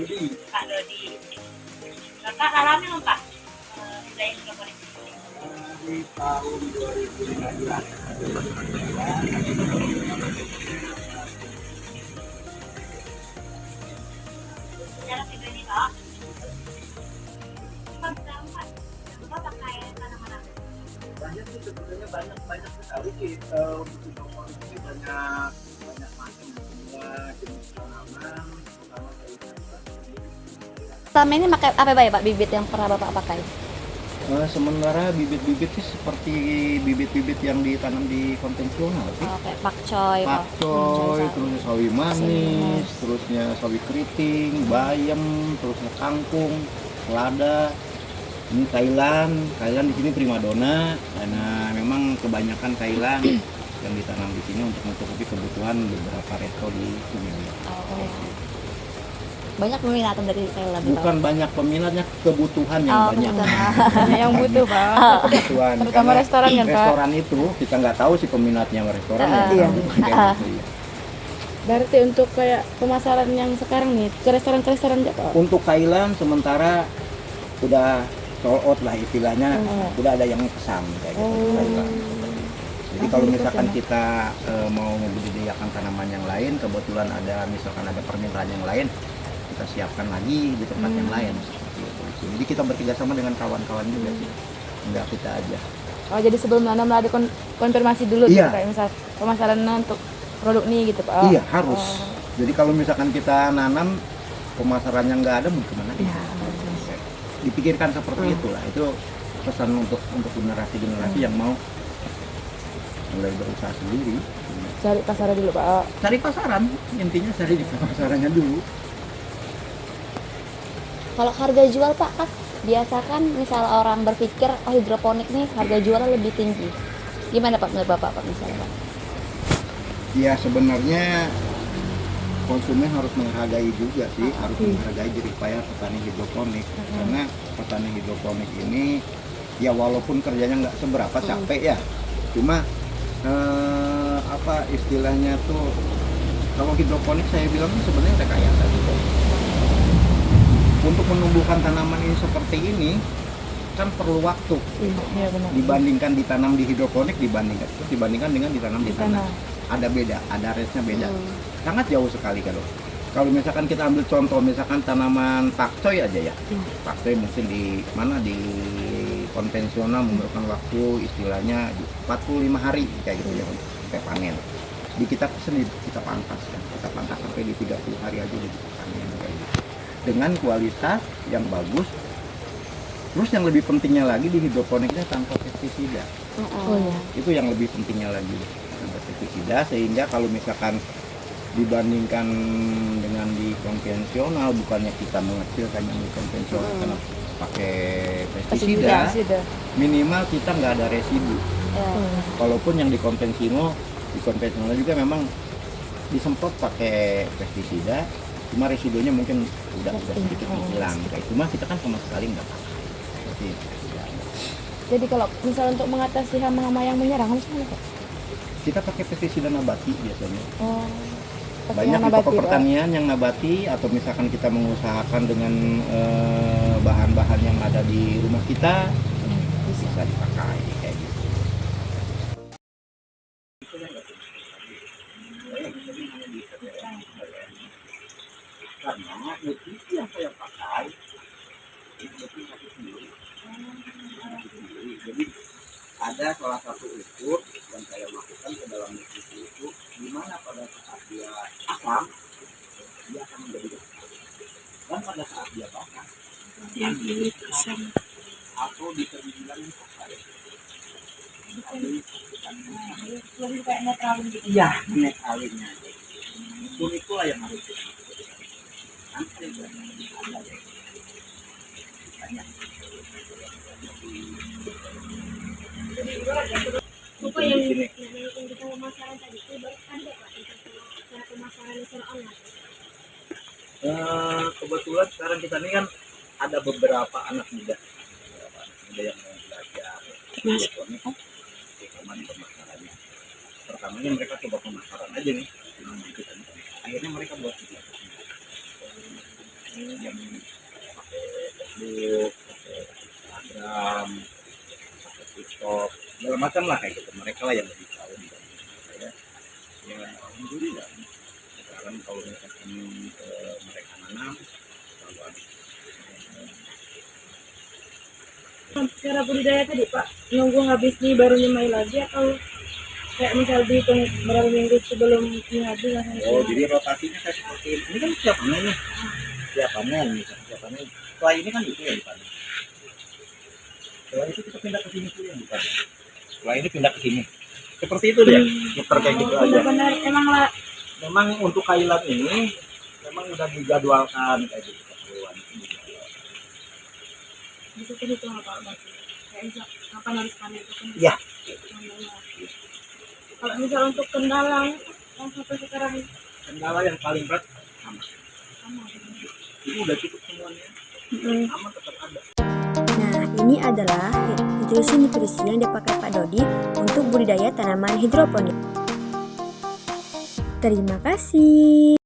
Kak Dodi. Kakak alami nggak Pak? Desain hidroponik. Di tahun 2015. Cara video ini Pak. Pak sekarang Pak, Pak pakai tanaman apa? Banyak sih sebenarnya banyak sekali sih untuk hidroponik ini banyak macam semua jenis tanaman terutama Selama ini pakai apa ya Pak bibit yang pernah Bapak pakai? sementara bibit-bibit sih seperti bibit-bibit yang ditanam di konvensional sih. Oh, kayak pakcoy, Pakcoy, terusnya sawi manis, terusnya sawi keriting, bayam, terusnya kangkung, selada. Ini Thailand di sini primadona karena memang kebanyakan Thailand yang ditanam di sini untuk mencukupi kebutuhan beberapa resto di sini. Oh. Banyak peminatan dari Thailand. Bukan banyak peminatnya, kebutuhan yang banyak. Yang butuh Pak. Kebutuhan. Terutama Karena restoran kan Pak. restoran itu kita nggak tahu sih peminatnya restoran ya. Iya. Kayak gitu, ya. Berarti untuk kayak pemasaran yang sekarang nih ke restoran aja Pak. Untuk Thailand sementara udah sold out lah istilahnya, udah ada yang pesan kayak gitu. Thailand. Jadi kalau misalkan kita mau membudidayakan tanaman yang lain, kebetulan misalkan ada permintaan yang lain, kita siapkan lagi di tempat yang lain seperti itu. Jadi kita bekerja sama dengan kawan-kawan juga sih, enggak kita aja. Oh jadi sebelum nanam ada konfirmasi dulu Iya. gitu, kayak misal pemasaran untuk produk nih gitu Pak. Iya harus. Jadi kalau misalkan kita nanam pemasarannya nggak ada, mau kemana? Iya. Dipikirkan seperti itulah. Itu pesan untuk generasi yang mau mulai berusaha sendiri. Cari pasaran dulu Pak. Cari pasaran, intinya cari di pasarannya dulu. Kalau harga jual Pak kan biasa kan misal orang berpikir oh hidroponik nih harga jualnya lebih tinggi. Gimana Pak menurut Bapak Pak misalnya Pak? Ya sebenarnya konsumen harus menghargai juga sih, harus menghargai jeripaya petani hidroponik. Karena petani hidroponik ini ya walaupun kerjanya nggak seberapa capek ya, cuma apa istilahnya tuh, kalau hidroponik saya bilang sebenarnya rekayasa gitu. Untuk menumbuhkan tanaman ini seperti ini kan perlu waktu. Iya benar. Dibandingkan ditanam di hidroponik dibandingkan dengan ditanam di tanah. Ada beda, ada range-nya beda. Sangat jauh sekali kalau misalkan kita ambil contoh misalkan tanaman pakcoy aja ya. Pakcoy mungkin di konvensional memerlukan waktu istilahnya 45 hari kayak gitu ya sampai panen. Di kita sendiri kita pangkas sampai di 30 hari aja udah bisa panen kayak gitu. Dengan kualitas yang bagus. Terus yang lebih pentingnya lagi di hidroponiknya tanpa pestisida. Oh iya. Itu yang lebih pentingnya lagi, tanpa pestisida, sehingga kalau misalkan dibandingkan dengan di konvensional, bukannya kita mengecilkan yang di konvensional karena pakai pestisida, minimal kita nggak ada residu. Walaupun yang di konvensional juga memang disemprot pakai pestisida, cuma residunya mungkin udah sedikit hilang. Cuma kita kan sama sekali nggak pakai. Seperti itu. Jadi kalau misal untuk mengatasi hama-hama yang menyerang harus apa Pak? Kita pakai pestisida nabati biasanya. Oh. Banyak di toko pertanian yang nabati, atau misalkan kita mengusahakan dengan bahan-bahan yang ada di rumah kita bisa dipakai kayak gitu. Karena nutrisi yang saya pakai itu sendiri. Jadi ada salah satu ukur yang saya masukkan ke dalam nutrisi itu, di mana pada saat dia asam dia akan menjadi asam, dan pada saat dia basah dia menjadi asam, atau bisa dibilang kasar. Lebih kayak netralin gitu. Iya, netralinnya. Ukur itulah yang harus kita masukkan. Nanti ada banyak. Apa yang kita pemasaran tadi itu baru ada Pak cara pemasaran secara online. Kebetulan sekarang kita ini kan ada beberapa anak muda yang mau belajar hidroponik, gimana pemasarannya. Pertamanya mereka coba pemasaran aja nih, akhirnya mereka buat video. Yang pakai Facebook, pakai Instagram, pakai TikTok, segala macam lah kayak gitu. Mereka lah yang lebih tahu dibanding saya. Ya alhamdulillah. Sekarang kalau misalkan mereka nanam, selalu ada. Cara budidaya tadi Pak, nunggu habis nih baru nyemai lagi atau kayak misal dihitung berapa minggu sebelum ini habis langsung Oh, jadi rotasinya kayak seperti ini. Ini kan siap panen nih. Siap panen, misalnya siap panen. Setelah ini kan itu yang dipanen. Setelah itu kita pindah ke sini dulu yang dipanen. Setelah ini pindah ke sini. Seperti itu dia. Muter kayak gitu aja. benar-benar emang lah Memang untuk kailan ini memang udah dijadwalkan kayak gitu keperluan. bisa terhitung apa berarti kayak misal kapan harus panen itu kan Iya. kalau misal untuk kendala yang sampai sekarang Kendala yang paling berat sama. sama Ini udah cukup semuanya. Sama tetap ada. Nah, ini adalah nutrisi-nutrisi yang dipakai Pak Dodi untuk budidaya tanaman hidroponik. Terima kasih.